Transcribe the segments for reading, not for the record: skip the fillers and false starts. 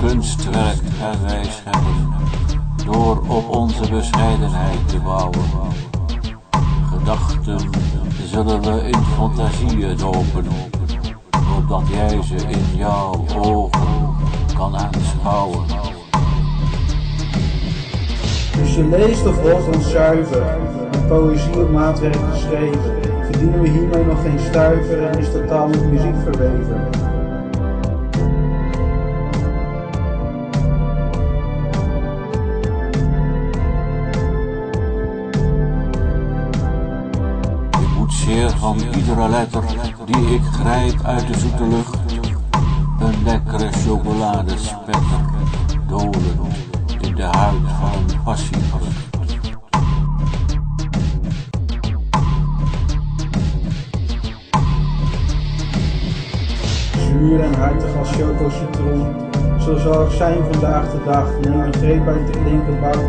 kunstwerk herbijscheppen, door op onze bescheidenheid te bouwen. Gedachten zullen we in fantasieën dopen, opdat jij ze in jouw ogen kan aanschouwen. Dus je leest of hoort ons zuiver, met poëzie op maatwerk geschreven. Verdienen we hiermee nog geen stuiver en is de taal met muziek verweven. Ik moet zeer van iedere letter die ik grijp uit de zoete lucht, een lekkere chocoladespetter dolen in de huid van een passievrucht. Zuur en hartig als choco-citroen, zo zal ik zijn vandaag de dag. Neem een greep uit de linkerbak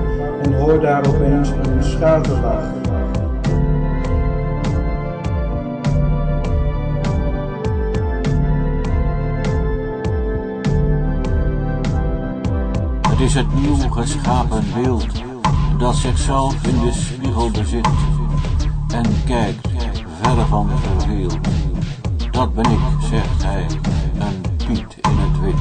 en hoor daar opeens een schaterlach. Het is het nieuw geschapen beeld dat zichzelf in de spiegel bezit en kijkt verre van verveeld. Dat ben ik, zegt hij, een Piet in het wit.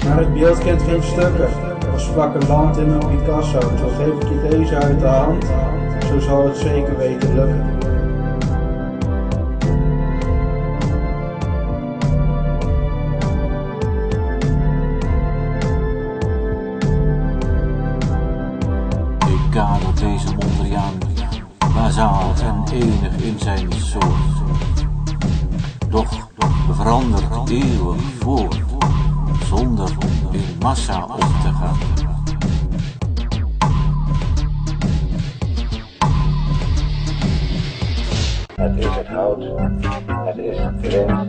Maar het beeld kent geen stukken, als vlakke land in een Picasso. Zo geef ik je deze uit de hand, zo zal het zeker weten lukken. Ik kader deze Mondriaan, bazaal en enig in zijn soort. Doch verandert eeuwig voort, zonder in massa op te gaan. Het is het hout, het is het klem.